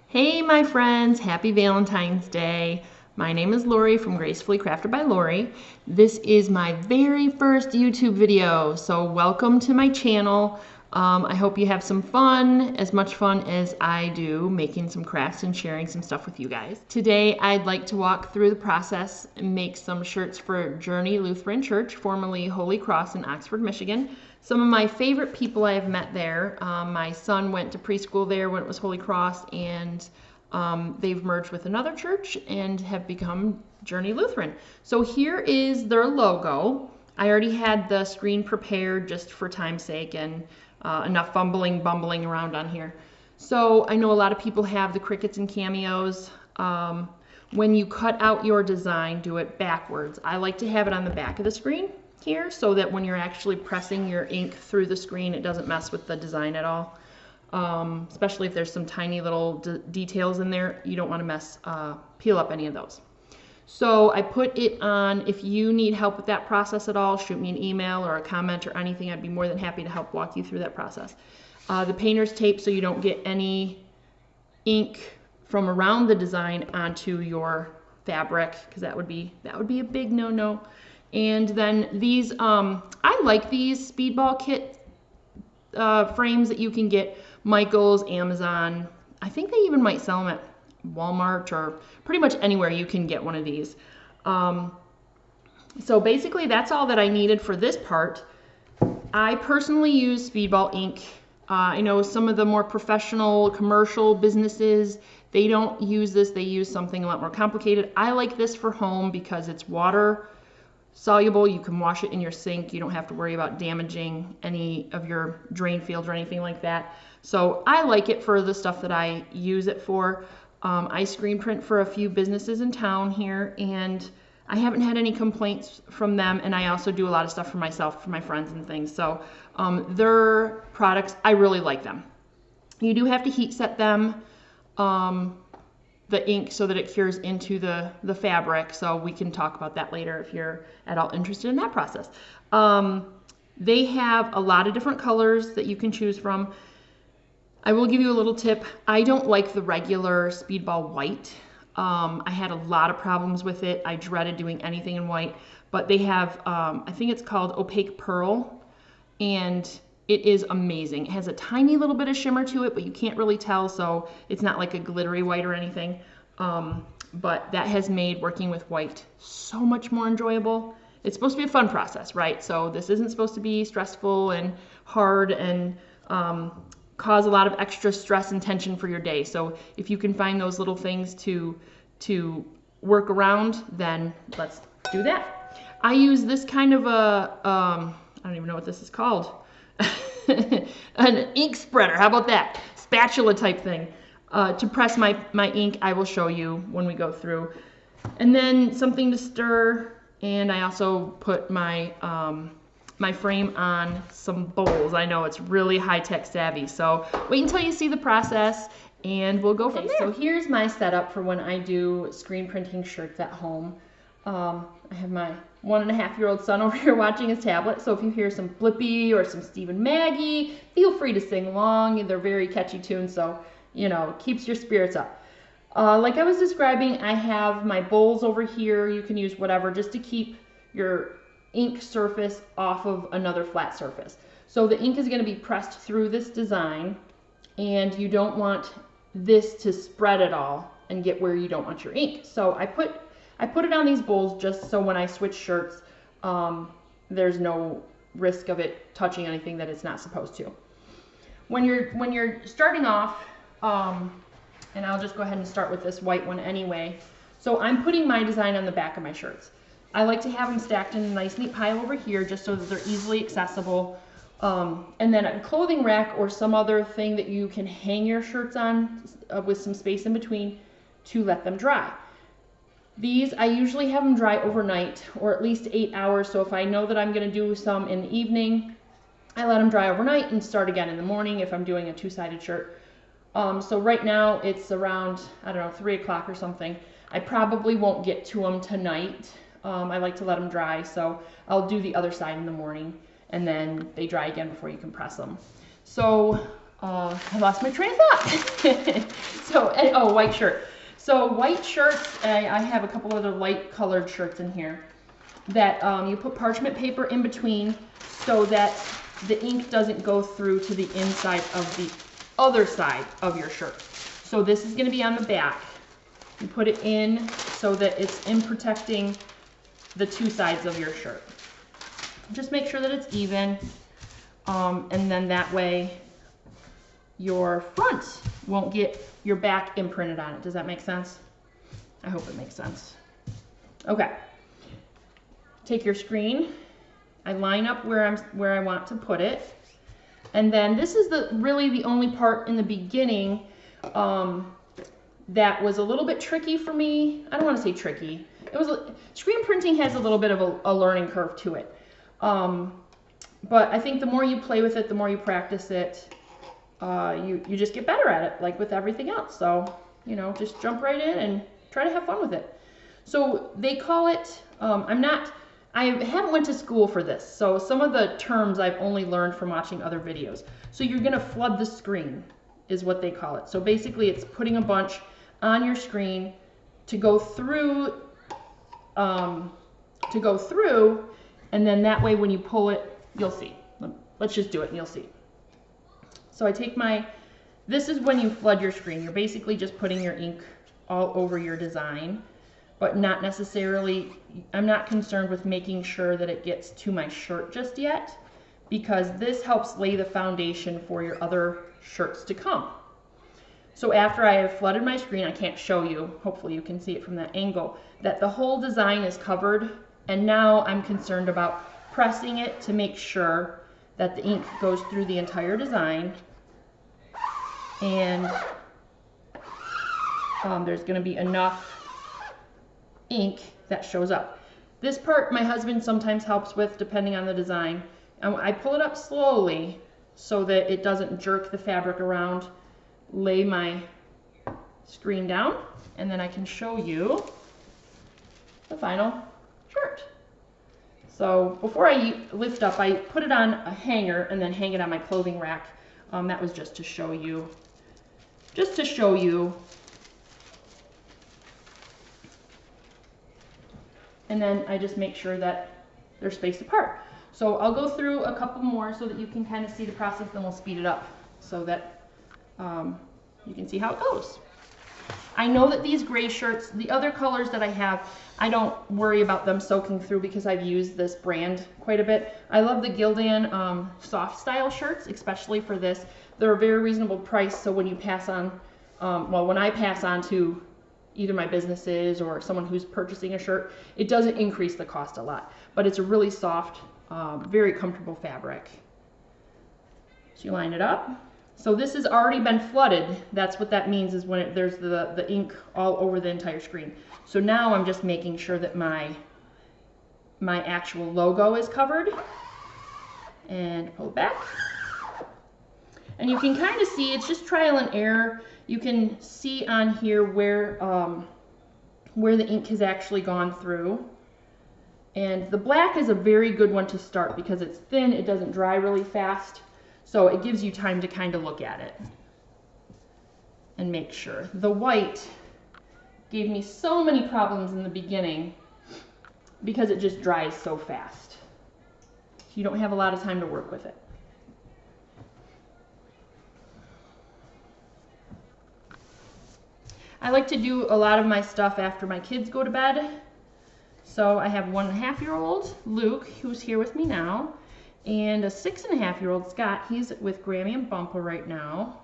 Hey my friends, happy Valentine's Day. My name is Lori from Gracefully Crafted by Lori. This is my very first YouTube video, so welcome to my channel. I hope you have some fun, as much fun as I do, making some crafts and sharing some stuff with you guys. Today I'd like to walk through the process and make some shirts for Journey Lutheran Church, formerly Holy Cross in Oxford, Michigan. Some of my favorite people I have met there. My son went to preschool there when it was Holy Cross, and they've merged with another church and have become Journey Lutheran. So here is their logo. I already had the screen prepared just for time's sake and enough bumbling around on here. So I know a lot of people have the crickets and cameos. When you cut out your design, do it backwards. I like to have it on the back of the screen here so that when you're actually pressing your ink through the screen, it doesn't mess with the design at all. Especially if there's some tiny little details in there, you don't want to peel up any of those. So I put it on. If you need help with that process at all, shoot me an email or a comment or anything. I'd be more than happy to help walk you through that process. The painter's tape so you don't get any ink from around the design onto your fabric, because that would be a big no-no. And then these, I like these speedball kit frames that you can get, Michael's, Amazon. I think they even might sell them at Walmart or pretty much anywhere you can get one of these. So basically that's all that I needed for this part. I personally use speedball ink. I know some of the more professional commercial businesses, they don't use this. They use something a lot more complicated. I like this for home because it's water soluble. You can wash it in your sink. You don't have to worry about damaging any of your drain fields or anything like that. So I like it for the stuff that I use it for. I screen print for a few businesses in town here, and I haven't had any complaints from them. And I also do a lot of stuff for myself, for my friends and things. So their products, I really like them. You do have to heat set them, the ink, so that it cures into the fabric. So we can talk about that later if you're at all interested in that process. They have a lot of different colors that you can choose from. I will give you a little tip. I don't like the regular speedball white. I had a lot of problems with it. I dreaded doing anything in white, but they have, I think it's called Opaque Pearl, and it is amazing. It has a tiny little bit of shimmer to it, but you can't really tell, so it's not like a glittery white or anything. But that has made working with white so much more enjoyable. It's supposed to be a fun process, right? So this isn't supposed to be stressful and hard and cause a lot of extra stress and tension for your day. So if you can find those little things to work around, then let's do that. I use this kind of a, I don't even know what this is called. An ink spreader, how about that? Spatula type thing. To press my ink, I will show you when we go through. And then something to stir, and I also put my my frame on some bowls. I know it's really high-tech savvy, so wait until you see the process and we'll go from there. So here's my setup for when I do screen printing shirts at home. I have my 1.5-year-old son over here watching his tablet, so if you hear some Blippi or some Steve and Maggie, feel free to sing along. They're very catchy tunes, so you know, keeps your spirits up. Like I was describing, I have my bowls over here. You can use whatever just to keep your ink surface off of another flat surface. So the ink is going to be pressed through this design, and you don't want this to spread at all and get where you don't want your ink. So I put it on these bowls just so when I switch shirts, there's no risk of it touching anything that it's not supposed to. When you're starting off, and I'll just go ahead and start with this white one anyway. So I'm putting my design on the back of my shirts. I like to have them stacked in a nice neat pile over here just so that they're easily accessible. And then a clothing rack or some other thing that you can hang your shirts on with some space in between to let them dry. These, I usually have them dry overnight or at least 8 hours. So if I know that I'm going to do some in the evening, I let them dry overnight and start again in the morning if I'm doing a two-sided shirt. So right now it's around, I don't know, 3 o'clock or something. I probably won't get to them tonight. I like to let them dry, so I'll do the other side in the morning, and then they dry again before you can press them. So I lost my train of thought. So, oh, white shirt. So white shirts, I have a couple other light colored shirts in here that you put parchment paper in between so that the ink doesn't go through to the inside of the other side of your shirt. So this is going to be on the back. You put it in so that it's in protecting the two sides of your shirt. Just make sure that it's even, and then that way your front won't get your back imprinted on it. Does that make sense? I hope it makes sense. Okay. Take your screen. I line up where I want to put it. And then this is really the only part in the beginning that was a little bit tricky for me. I don't want to say tricky. Screen printing has a little bit of a learning curve to it. But I think the more you play with it, the more you practice it, you just get better at it, like with everything else. So, you know, just jump right in and try to have fun with it. So they call it, I haven't went to school for this, so some of the terms I've only learned from watching other videos. So you're gonna flood the screen, is what they call it. So basically it's putting a bunch on your screen to go through, and then that way when you pull it, you'll see. Let's just do it and you'll see. So I take this is when you flood your screen. You're basically just putting your ink all over your design, but not necessarily, I'm not concerned with making sure that it gets to my shirt just yet, because this helps lay the foundation for your other shirts to come. So after I have flooded my screen, I can't show you, hopefully you can see it from that angle, that the whole design is covered, and now I'm concerned about pressing it to make sure that the ink goes through the entire design, and there's going to be enough ink that shows up. This part my husband sometimes helps with depending on the design. I pull it up slowly so that it doesn't jerk the fabric around, lay my screen down, and then I can show you the final shirt. So before I lift up, I put it on a hanger and then hang it on my clothing rack. That was just to show you. And then I just make sure that they're spaced apart. So I'll go through a couple more so that you can kind of see the process, then we'll speed it up so that you can see how it goes. I know that these gray shirts, the other colors that I have, I don't worry about them soaking through because I've used this brand quite a bit. I love the Gildan soft style shirts, especially for this. They're a very reasonable price, so when you pass on, when I pass on to either my businesses or someone who's purchasing a shirt, it doesn't increase the cost a lot, but it's a really soft, very comfortable fabric. So you line it up. So this has already been flooded. That's what that means, is when there's the ink all over the entire screen. So now I'm just making sure that my actual logo is covered, and pull it back. And you can kind of see, it's just trial and error. You can see on here where the ink has actually gone through. And the black is a very good one to start because it's thin, it doesn't dry really fast. So it gives you time to kind of look at it and make sure. The white gave me so many problems in the beginning because it just dries so fast. You don't have a lot of time to work with it. I like to do a lot of my stuff after my kids go to bed. So I have 1.5-year-old Luke, who's here with me now, and a 6.5-year-old Scott. He's with Grammy and Bumpa right now,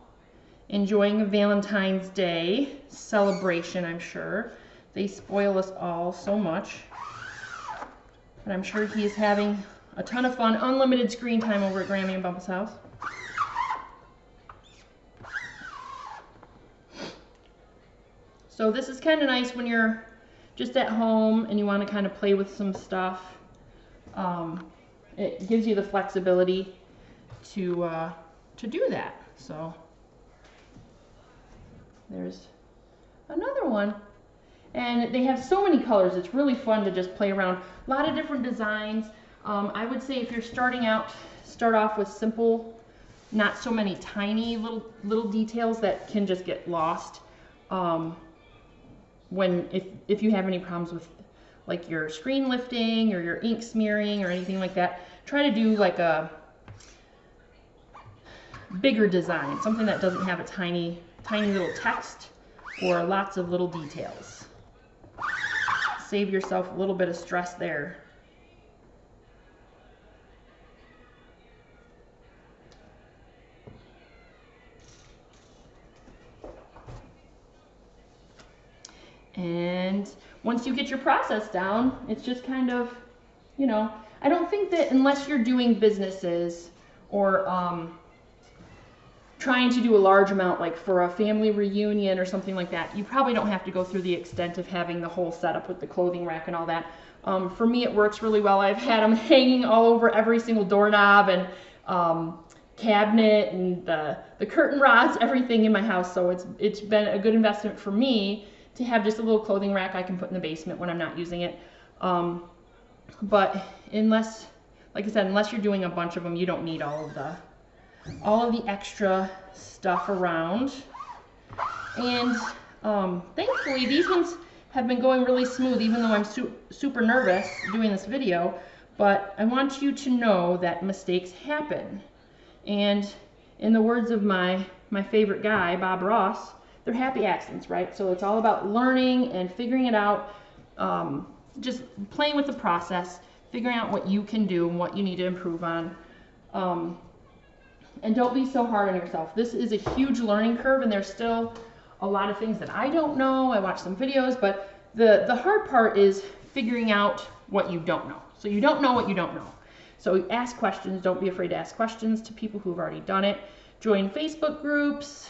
enjoying a Valentine's Day celebration, I'm sure. They spoil us all so much. But I'm sure he is having a ton of fun, unlimited screen time over at Grammy and Bumpa's house. So this is kind of nice when you're just at home and you want to kind of play with some stuff. It gives you the flexibility to do that. So there's another one. And they have so many colors, it's really fun to just play around. A lot of different designs. I would say if you're starting out, start off with simple not so many tiny little details that can just get lost if you have any problems with like your screen lifting or your ink smearing or anything like that. Try to do like a bigger design, something that doesn't have a tiny little text or lots of little details. Save yourself a little bit of stress there. And once you get your process down, it's just kind of, you know, I don't think that unless you're doing businesses or trying to do a large amount, like for a family reunion or something like that, you probably don't have to go through the extent of having the whole setup with the clothing rack and all that. For me, it works really well. I've had them hanging all over every single doorknob and cabinet and the curtain rods, everything in my house. So it's been a good investment for me to have just a little clothing rack I can put in the basement when I'm not using it. But unless, like I said, unless you're doing a bunch of them, you don't need all of the extra stuff around. And thankfully these ones have been going really smooth, even though I'm super nervous doing this video. But I want you to know that mistakes happen. And in the words of my favorite guy, Bob Ross, they're happy accidents, right? So it's all about learning and figuring it out, just playing with the process, figuring out what you can do and what you need to improve on. And don't be so hard on yourself. This is a huge learning curve, and there's still a lot of things that I don't know. I watched some videos, but the hard part is figuring out what you don't know. So you don't know what you don't know. So ask questions. Don't be afraid to ask questions to people who've already done it. Join Facebook groups.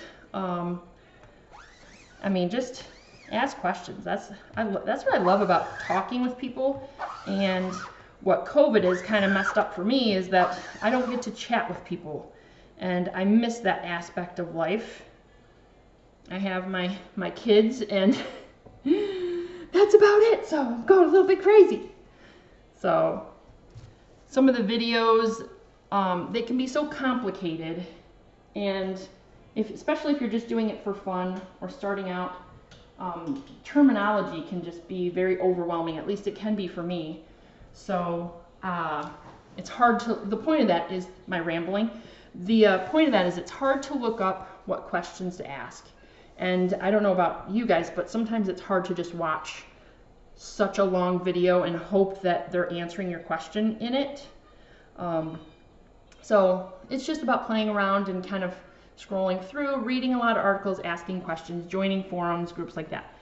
I mean, just ask questions. That's what I love about talking with people. And what COVID has kind of messed up for me is that I don't get to chat with people. And I miss that aspect of life. I have my kids, and that's about it. So I'm going a little bit crazy. So some of the videos, they can be so complicated, and especially if you're just doing it for fun or starting out, terminology can just be very overwhelming. At least it can be for me. So it's hard to, the point of that is my rambling. The point of that is it's hard to look up what questions to ask. And I don't know about you guys, but sometimes it's hard to just watch such a long video and hope that they're answering your question in it. So it's just about playing around and kind of scrolling through, reading a lot of articles, asking questions, joining forums, groups like that.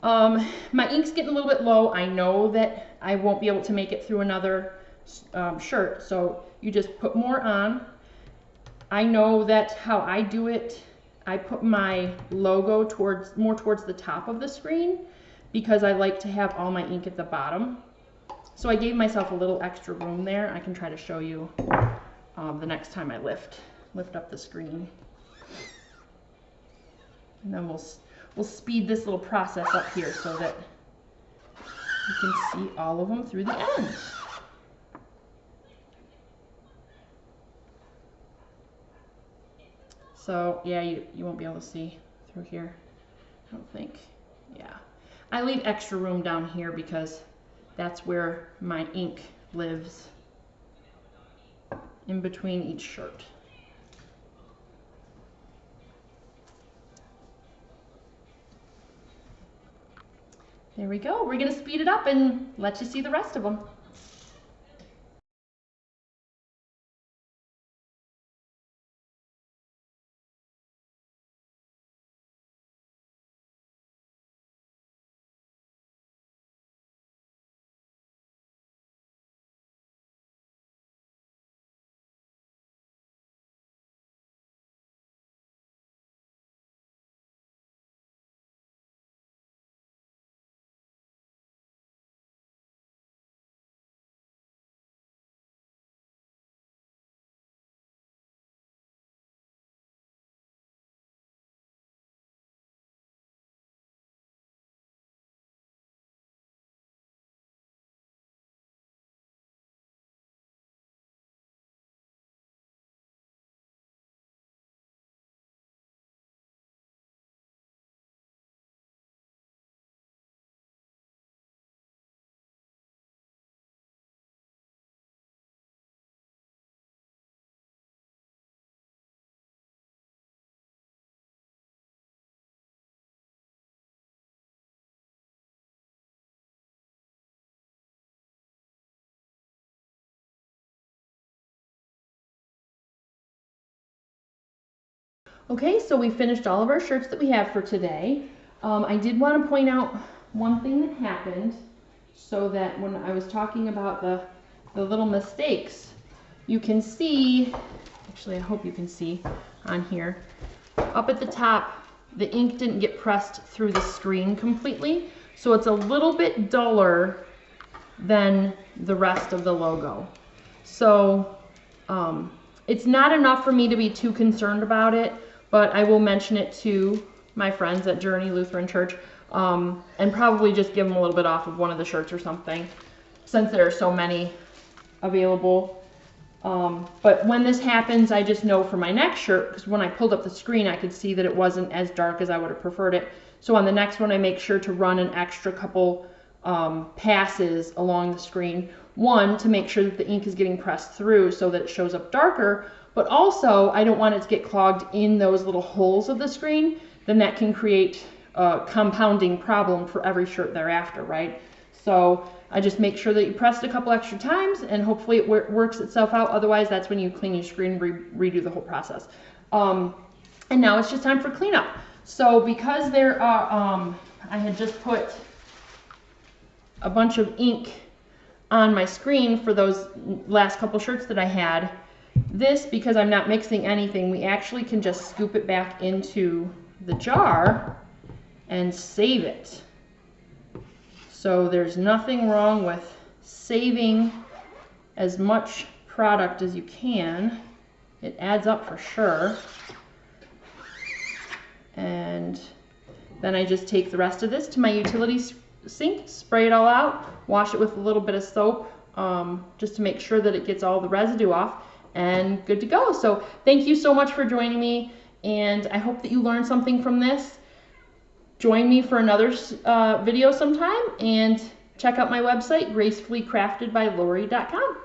My ink's getting a little bit low. I know that I won't be able to make it through another shirt, so you just put more on. I know that how I do it, I put my logo more towards the top of the screen because I like to have all my ink at the bottom. So I gave myself a little extra room there. I can try to show you the next time I lift up the screen. And then we'll speed this little process up here so that you can see all of them through the end. So yeah, you won't be able to see through here, I don't think. Yeah, I leave extra room down here because that's where my ink lives, in between each shirt. There we go. We're gonna speed it up and let you see the rest of them. Okay, so we finished all of our shirts that we have for today. I did want to point out one thing that happened, so that when I was talking about the little mistakes, you can see, actually I hope you can see on here, up at the top, the ink didn't get pressed through the screen completely, so it's a little bit duller than the rest of the logo. So it's not enough for me to be too concerned about it, but I will mention it to my friends at Journey Lutheran Church, and probably just give them a little bit off of one of the shirts or something, since there are so many available. But when this happens, I just know for my next shirt, because when I pulled up the screen, I could see that it wasn't as dark as I would have preferred it. So on the next one, I make sure to run an extra couple passes along the screen. One, to make sure that the ink is getting pressed through so that it shows up darker, but also I don't want it to get clogged in those little holes of the screen. Then that can create a compounding problem for every shirt thereafter, right? So I just make sure that you press it a couple extra times, and hopefully it works itself out. Otherwise, that's when you clean your screen, redo the whole process. And now it's just time for cleanup. So because there are, I had just put a bunch of ink on my screen for those last couple shirts that I had. This, because I'm not mixing anything, we actually can just scoop it back into the jar and save it. So there's nothing wrong with saving as much product as you can. It adds up for sure. And then I just take the rest of this to my utilities sink, spray it all out, wash it with a little bit of soap, just to make sure that it gets all the residue off, and good to go. So thank you so much for joining me, and I hope that you learned something from this. Join me for another video sometime, and check out my website, gracefullycraftedbylori.com.